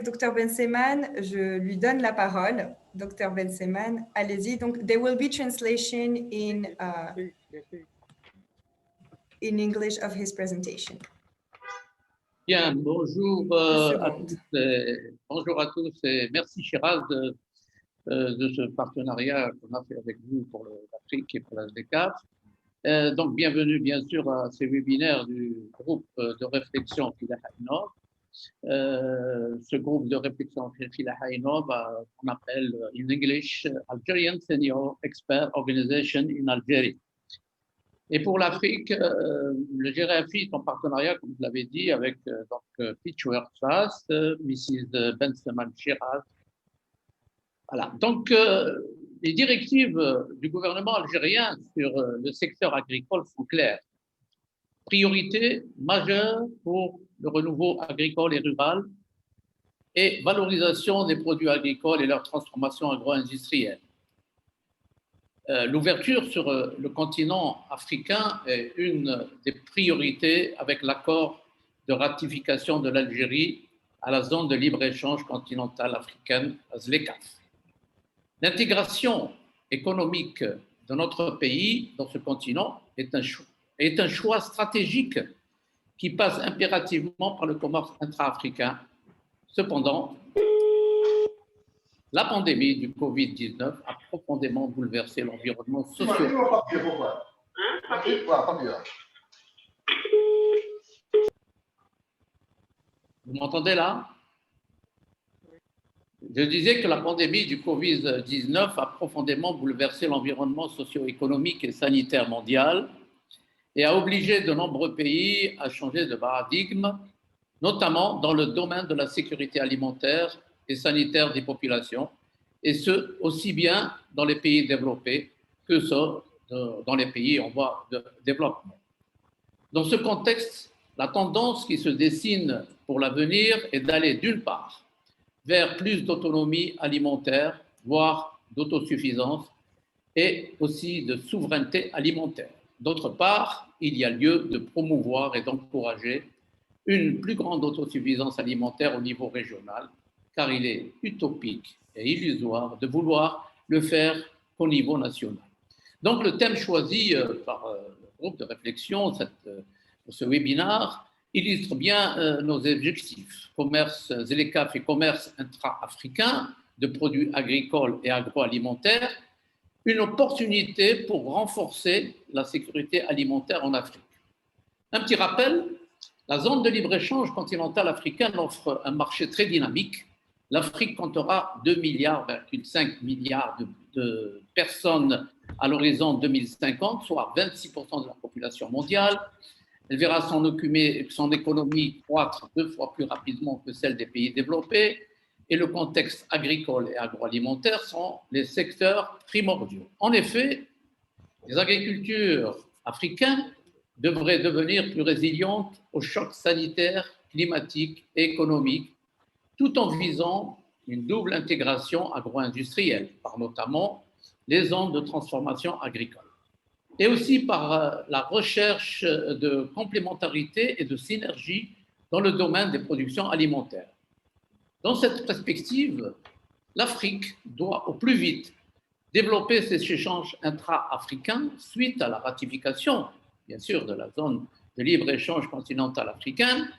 Dr Benseman, je lui donne la parole. Dr Benseman, allez-y. Donc, there will be translation in English of his presentation. Bien, bonjour bonjour à tous et merci Shiraz de ce partenariat qu'on a fait avec vous pour l'Afrique et pour la SDCAF. Donc, bienvenue bien sûr à ces webinaires du groupe de réflexion Filahainov. Ce groupe de réflexion Filahainov, on appelle in English Algerian Senior Expert Organization in Algerie. Et pour l'Afrique, le GRFI est en partenariat, comme vous l'avez dit, avec Pitch Workfast, Mrs. Benseman Shiraz. Voilà. Donc, les directives du gouvernement algérien sur le secteur agricole sont claires. Priorité majeure pour le renouveau agricole et rural et valorisation des produits agricoles et leur transformation agro-industrielle. L'ouverture sur le continent africain est une des priorités avec l'accord de ratification de l'Algérie à la zone de libre-échange continentale africaine, ZLECAf. L'intégration économique de notre pays dans ce continent est un choix stratégique qui passe impérativement par le commerce intra-africain. Cependant, la pandémie du Covid-19 a profondément bouleversé l'environnement social. Vous m'entendez là? Je disais que la pandémie du Covid-19 a profondément bouleversé l'environnement socio-économique et sanitaire mondial et a obligé de nombreux pays à changer de paradigme, notamment dans le domaine de la sécurité alimentaire et sanitaire des populations, et ce, aussi bien dans les pays développés que dans les pays en voie de développement. Dans ce contexte, la tendance qui se dessine pour l'avenir est d'aller d'une part vers plus d'autonomie alimentaire, voire d'autosuffisance, et aussi de souveraineté alimentaire. D'autre part, il y a lieu de promouvoir et d'encourager une plus grande autosuffisance alimentaire au niveau régional, car il est utopique et illusoire de vouloir le faire qu'au niveau national. Donc, le thème choisi par le groupe de réflexion pour ce webinaire illustre bien nos objectifs. Commerce ZLECAf et commerce intra-africain de produits agricoles et agroalimentaires, une opportunité pour renforcer la sécurité alimentaire en Afrique. Un petit rappel, la zone de libre-échange continentale africaine offre un marché très dynamique. L'Afrique comptera 2,5 milliards de personnes à l'horizon 2050, soit 26% de la population mondiale. Elle verra son économie croître 2 fois plus rapidement que celle des pays développés et le contexte agricole et agroalimentaire sont les secteurs primordiaux. En effet, les agricultures africaines devraient devenir plus résilientes aux chocs sanitaires, climatiques et économiques, tout en visant une double intégration agro-industrielle, par notamment les zones de transformation agricole, et aussi par la recherche de complémentarité et de synergie dans le domaine des productions alimentaires. Dans cette perspective, l'Afrique doit au plus vite développer ces échanges intra-africains suite à la ratification, bien sûr, de la zone de libre-échange continentale africaine,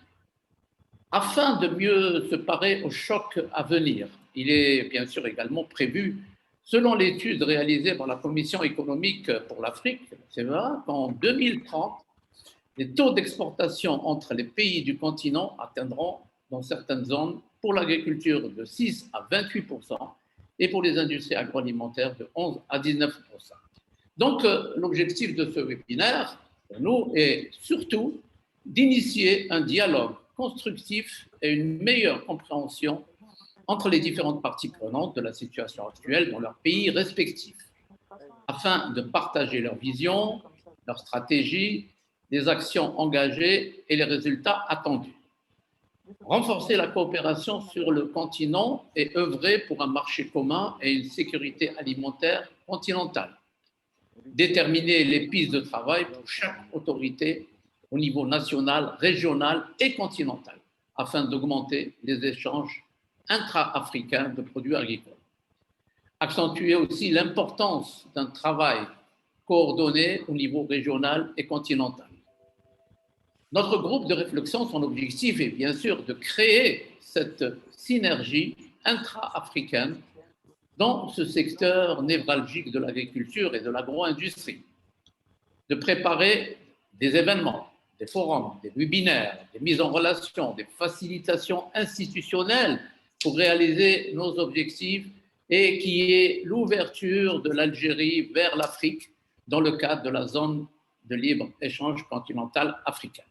afin de mieux se parer aux chocs à venir. Il est bien sûr également prévu, selon l'étude réalisée par la Commission économique pour l'Afrique, CEA, qu'en 2030, les taux d'exportation entre les pays du continent atteindront, dans certaines zones, pour l'agriculture de 6 à 28% et pour les industries agroalimentaires de 11 à 19%. Donc, l'objectif de ce webinaire, pour nous, est surtout d'initier un dialogue constructif et une meilleure compréhension entre les différentes parties prenantes de la situation actuelle dans leurs pays respectifs, afin de partager leurs visions, leurs stratégies, les actions engagées et les résultats attendus. Renforcer la coopération sur le continent et œuvrer pour un marché commun et une sécurité alimentaire continentale. Déterminer les pistes de travail pour chaque autorité au niveau national, régional et continental, afin d'augmenter les échanges intra-africain de produits agricoles. Accentuer aussi l'importance d'un travail coordonné au niveau régional et continental. Notre groupe de réflexion, son objectif est bien sûr de créer cette synergie intra-africaine dans ce secteur névralgique de l'agriculture et de l'agro-industrie, de préparer des événements, des forums, des webinaires, des mises en relation, des facilitations institutionnelles pour réaliser nos objectifs et qui est l'ouverture de l'Algérie vers l'Afrique dans le cadre de la zone de libre-échange continentale africaine.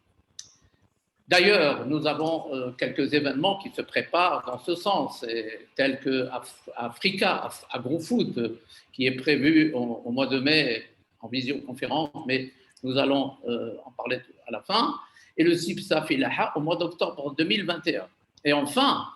D'ailleurs, nous avons quelques événements qui se préparent dans ce sens, tels que Africa AgroFood, qui est prévu au mois de mai en visioconférence, mais nous allons en parler à la fin, et le CIPSA Filaha au mois d'octobre 2021. Et enfin,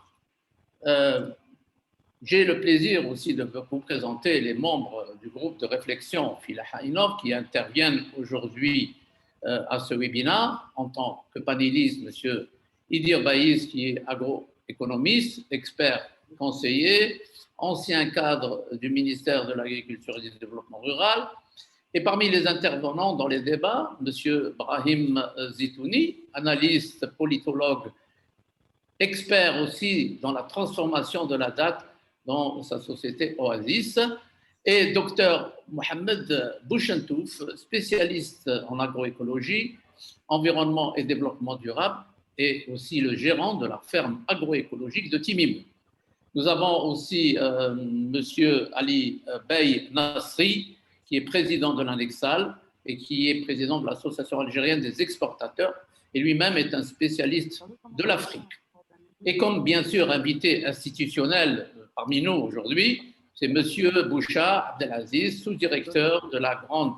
j'ai le plaisir aussi de vous présenter les membres du groupe de réflexion Filaha Innov qui interviennent aujourd'hui à ce webinaire en tant que panéliste, M. Idir Baïs, qui est agroéconomiste, expert conseiller, ancien cadre du ministère de l'Agriculture et du Développement rural. Et parmi les intervenants dans les débats, M. Brahim Zitouni, analyste, politologue, expert aussi dans la transformation de la date dans sa société Oasis, et Dr Mohamed Bouchentouf, spécialiste en agroécologie, environnement et développement durable, et aussi le gérant de la ferme agroécologique de Timim. Nous avons aussi M. Ali Bey Nasri, qui est président de l'Anexal et qui est président de l'Association algérienne des exportateurs, et lui-même est un spécialiste de l'Afrique. Et comme bien sûr invité institutionnel parmi nous aujourd'hui, c'est M. Boucha Abdelaziz, sous-directeur de la grande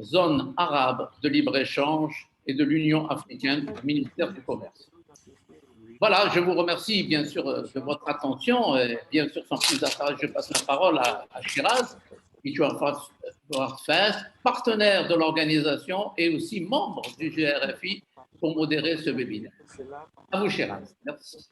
zone arabe de libre-échange et de l'Union africaine du ministère du Commerce. Voilà, je vous remercie bien sûr de votre attention. Et bien sûr, sans plus d'attente, je passe la parole à Shiraz, partenaire de l'organisation et aussi membre du GRFI pour modérer ce webinaire. À vous, Shiraz. Merci.